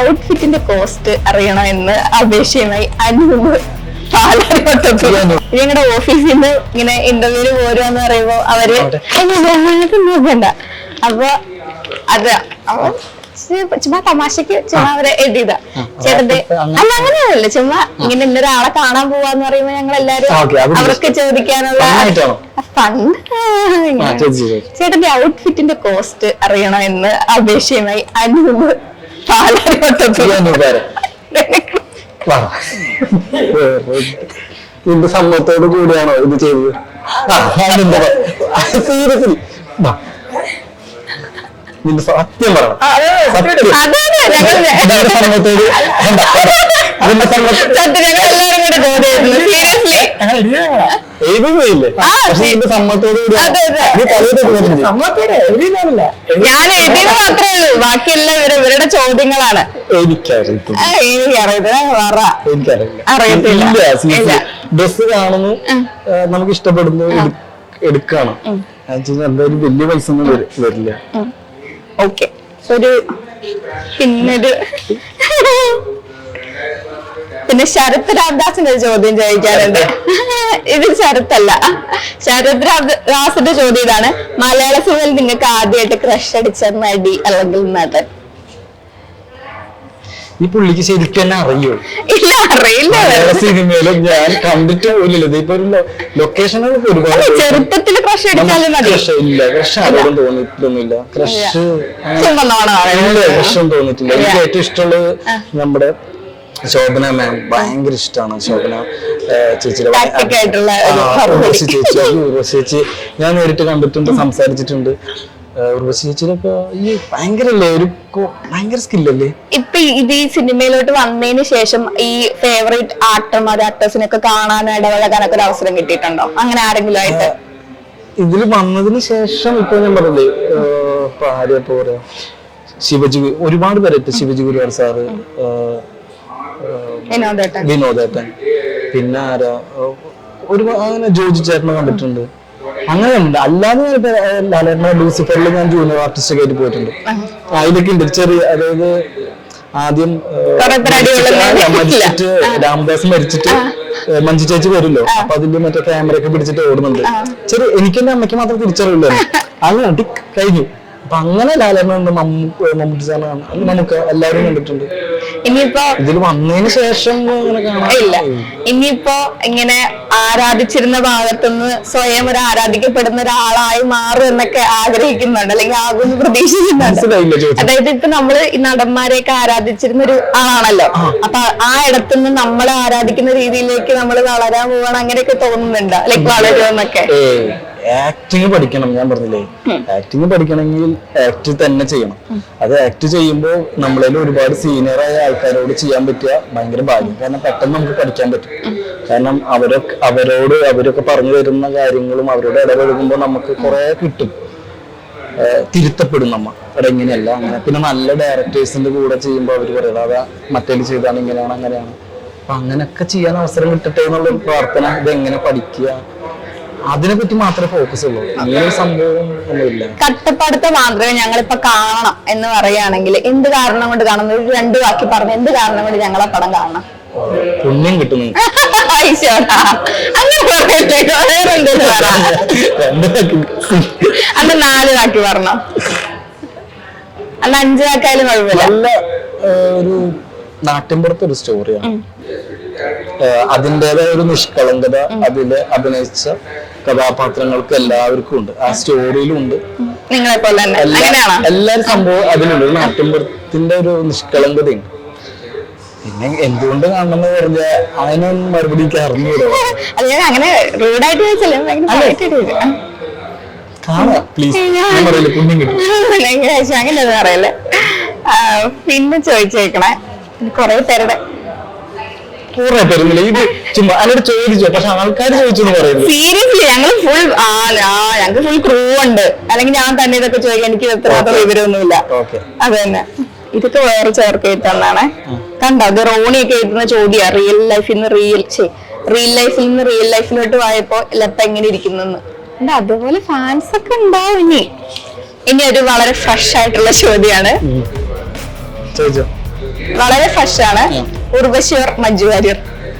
ഔട്ട്ഫിറ്റിന്റെ cost അറിയണോ എന്ന് അപേക്ഷയുമായി അനൂപ് ഞങ്ങളുടെ ഓഫീസിൽ നിന്ന് ഇങ്ങനെ ഇന്റർവ്യൂല് പോരുവാന്ന് പറയുമ്പോ അവര് വേണ്ട അപ്പൊ അത് ചുമ്മാ തമാശക്ക് ചുമ്മാ അവരെ എഴുതിയതാ ചേട്ടന്റെ അല്ല അങ്ങനെയല്ല ചുമ്മാ ഇങ്ങനെ ഇന്നൊരാളെ കാണാൻ പോവാന്ന് പറയുമ്പോ ഞങ്ങൾ എല്ലാരും അവർക്ക് ചോദിക്കാനുള്ള ഫണ്ട് ചേട്ടന്റെ ഔട്ട്ഫിറ്റിന്റെ കോസ്റ്റ് അറിയണോ എന്ന് അപേക്ഷയുമായി അനൂപ് നിന്റെ സമ്മതത്തോട് കൂടിയാണോ ഇത് ചെയ്തത്? സീരിയസ്ലി നിന്റെ സത്യം പറയണം. സമ്മതത്തോട് എഴുതുകയില്ലേ? പക്ഷെ നിന്റെ സമ്മതത്തോട് കൂടി ഞാൻ എഴുതിയത് മാത്രമേ ഉള്ളൂ, ബാക്കിയെല്ലാം ഇവരുടെ ചോദ്യങ്ങളാണ്. എനിക്കറിയില്ല. ഡ്രസ് കാണുന്നു, നമുക്ക് ഇഷ്ടപ്പെടുന്നു, എടുക്കണം. എന്തായാലും വലിയ പൈസ ഒന്നും വരില്ല. ഓക്കെ, ഒരു പിന്നെ ശരത് രാംദാസിന്റെ ഒരു ചോദ്യം ചോദിക്കാറുണ്ട്. ഇത് ശരത്തല്ല, ശരത് രാംദാസിന്റെ ചോദ്യം ഇതാണ്: മലയാള സിനിമയിൽ നിങ്ങൾക്ക് ആദ്യമായിട്ട് ക്രഷ് അടിച്ച നടി അല്ലെങ്കിൽ നടൻ? ഈ പുള്ളിക്ക് ശരിക്കും തന്നെ അറിയോ? ഇല്ല, അറിയില്ല. സിനിമയിലും ഞാൻ കണ്ടിട്ട് പോലില്ല. ഇപ്പൊ ഒരു ലൊക്കേഷനുകൾ ഒരുപാട് ചെറുപ്പത്തിൽ ക്രഷ് അടിച്ചാലും മതി. ഇല്ല, ക്രഷ് ആരോടും തോന്നിയിട്ടൊന്നുമില്ല. ക്രഷ് തോന്നിയിട്ടില്ല. എനിക്ക് ഏറ്റവും ഇഷ്ടമുള്ളത് നമ്മുടെ ശോഭന മാം, ഭയങ്കര ഇഷ്ടമാണ് ശോഭന ചേച്ചിയുടെ. ചേച്ചി ഞാൻ നേരിട്ട് കണ്ടിട്ടുണ്ട്, സംസാരിച്ചിട്ടുണ്ട്. ചേച്ചിയിലൊക്കെ ഈ ഭയങ്കരല്ലേ, ഒരു ഭയങ്കര സ്കില്ലല്ലേ. ഇപ്പൊ ഇത് ഈ സിനിമയിലോട്ട് വന്നതിന് ശേഷം ഈ ഫേവറേറ്റ് ആക്ടേഴ്സിനൊക്കെ കാണാൻ ഇടപഴകാനൊക്കെ ഒരു അവസരം കിട്ടിയിട്ടുണ്ടോ അങ്ങനെ ആരെങ്കിലും ആയിട്ട്? ഇതിൽ വന്നതിന് ശേഷം ഇപ്പൊ ഞാൻ പറഞ്ഞില്ലേ, ഇപ്പൊ ആരെയപ്പോ പറയാ, ശിവജി, ഒരുപാട് പേരെത്തി. ശിവജി ഗുരുവാർ സാറ്, വിനോദേട്ടൻ, പിന്നെ ആരാ, ഒരുപാട് അങ്ങനെ ജോജി ചേട്ടനെ കണ്ടിട്ടുണ്ട്. അങ്ങനെ ഉണ്ട്. അല്ലാതെ ലാലേട്ടൻ ലൂസിഫറിൽ ഞാൻ ജൂനിയർ ആർട്ടിസ്റ്റ് ആയിട്ട് പോയിട്ടുണ്ട്. അതിലൊക്കെ ഉണ്ട് ചെറിയ, അതായത് ആദ്യം മരിച്ചിട്ട് രാംദാസ് മരിച്ചിട്ട് മഞ്ജു ചേച്ചി വരുമല്ലോ, അപ്പൊ അതിന്റെ മറ്റേ ക്യാമറ ഒക്കെ പിടിച്ചിട്ട് ഓടുന്നുണ്ട്. ചെറിയ എനിക്ക് എന്റെ അമ്മയ്ക്ക് മാത്രം തിരിച്ചറിയില്ല. അങ്ങനെ കഴിഞ്ഞു. അപ്പൊ അങ്ങനെ ലാലേട്ടനുണ്ട്, മമ്മൂട്ടി സാറാണ്, നമുക്ക് എല്ലാവരും കണ്ടിട്ടുണ്ട്. ഇനിയിപ്പോ ഇതിൽ വന്നതിന് ശേഷം ഇല്ല. ഇനിയിപ്പോ ഇങ്ങനെ ആരാധിച്ചിരുന്ന ഭാഗത്തുനിന്ന് സ്വയം ഒരു ആരാധിക്കപ്പെടുന്ന ഒരാളായി മാറും എന്നൊക്കെ ആഗ്രഹിക്കുന്നുണ്ട്, അല്ലെങ്കിൽ ആകുമെന്ന് പ്രതീക്ഷിക്കുന്നുണ്ട്. അതായത് ഇപ്പൊ നമ്മള് ഈ നടന്മാരെയൊക്കെ ആരാധിച്ചിരുന്ന ഒരു ആളാണല്ലോ, അപ്പൊ ആ ഇടത്തുനിന്ന് നമ്മളെ ആരാധിക്കുന്ന രീതിയിലേക്ക് നമ്മൾ വളരാൻ പോവാണ്, അങ്ങനെയൊക്കെ തോന്നുന്നുണ്ടോ? ലൈക്ക് വളരുമെന്നൊക്കെ. ആക്ടിങ് പഠിക്കണം. ഞാൻ പറഞ്ഞില്ലേ, ആക്ടിങ് പഠിക്കണമെങ്കിൽ ആക്ട് തന്നെ ചെയ്യണം. അത് ആക്ട് ചെയ്യുമ്പോൾ നമ്മളതിൽ ഒരുപാട് സീനിയറായ ആൾക്കാരോട് ചെയ്യാൻ പറ്റിയ ഭയങ്കര ഭാഗ്യം. കാരണം പെട്ടെന്ന് നമുക്ക് പഠിക്കാൻ പറ്റും. കാരണം അവരൊക്കെ പറഞ്ഞു തരുന്ന കാര്യങ്ങളും അവരോട് ഇടപഴകുമ്പോൾ നമുക്ക് കുറെ കിട്ടും, തിരുത്തപ്പെടും നമ്മ. അവിടെ ഇങ്ങനെയല്ല അങ്ങനെ. പിന്നെ നല്ല ഡയറക്ടേഴ്സിന്റെ കൂടെ ചെയ്യുമ്പോൾ അവർ പറയുന്നത് അതാ മറ്റേല് ചെയ്താണ്, ഇങ്ങനെയാണ്, അങ്ങനെയാണ്. അപ്പൊ അങ്ങനെയൊക്കെ ചെയ്യാൻ അവസരം കിട്ടട്ടെ എന്നുള്ള പ്രാർത്ഥന. ഇതെങ്ങനെ പഠിക്കുക, അതിനെ പറ്റി മാത്രമേ ഫോക്കസ് ഉള്ളൂ. അങ്ങനെ സംഭവം ഒന്നുമില്ല. കട്ടപ്പടുത്ത മാത്രമേ ഞങ്ങളിപ്പോ കാണണം എന്ന് പറയുകയാണെങ്കിൽ എന്ത് കാരണം കൊണ്ട് കാണുന്നത്? 2 വാക്കി പറഞ്ഞു, എന്ത് കാരണം കൊണ്ട് ഞങ്ങളെ പടം കാണണം? പുണ്യം കിട്ടുന്നു. അന്ന് 4 വാക്കി പറഞ്ഞോ, അന്ന് 5 വാക്കായാലും കുഴപ്പമില്ല. നല്ല ഒരു നാട്ടിൻപുറത്തെ ഒരു സ്റ്റോറിയാണ്. അതിൻ്റെതായ ഒരു നിഷ്കളങ്കത അതില് അഭിനയിച്ച കഥാപാത്രങ്ങൾക്ക് എല്ലാവർക്കും ഉണ്ട്, ആ സ്റ്റോറിയിലും ഉണ്ട്. എല്ലാരും സംഭവം അതിലുണ്ട്. ഒരു നാട്ടിൻപുറത്തിന്റെ ഒരു നിഷ്കളങ്കതയുണ്ട്. പിന്നെ എന്തുകൊണ്ട് കാണണമെന്ന് പറഞ്ഞ അതിനൊന്നും മറുപടി എനിക്ക് അറിഞ്ഞൂടോ. കാണാം പ്ലീസ്. പുണ്യം കിട്ടും. അങ്ങനെ പറയല്ലേ. പിന്നെ ചോദിച്ചേക്കണേ, കുറെ പേരുടെ ഇത് ചുമ്മാ എന്നോട് ചോദിച്ചോ, പക്ഷെ ആൾക്കാർ ചോദിച്ചു പറയുന്നത് സീരിയസ്ലി. ഞങ്ങൾക്ക് ഫുൾ ക്രൂ ഉണ്ട്, അല്ലെങ്കിൽ ഞാൻ തന്നെ ഇതൊക്കെ ചോദിക്കാൻ എനിക്ക് എത്ര വിവരമൊന്നുമില്ല. അത് തന്നെ, ഇതൊക്കെ വേറെ ചേർക്ക് എഴുത്തന്നാണ്. കണ്ടോ, അത് റോണിയൊക്കെ എഴുതുന്ന ചോദ്യാ. റിയൽ ലൈഫിൽ നിന്ന് റിയൽ ലൈഫിലോട്ട് പോയപ്പോ ലപ്പ എങ്ങനെ ഇരിക്കുന്നു. അതുപോലെ ഫാൻസ് ഒക്കെ ഉണ്ടാവും. ഇനി ഒരു വളരെ ഫ്രഷ് ആയിട്ടുള്ള ചോദ്യമാണ്. വളരെ ഫ്രഷ് ആണ്. ഉർവശി ഓർ മഞ്ജു വാര്യർ.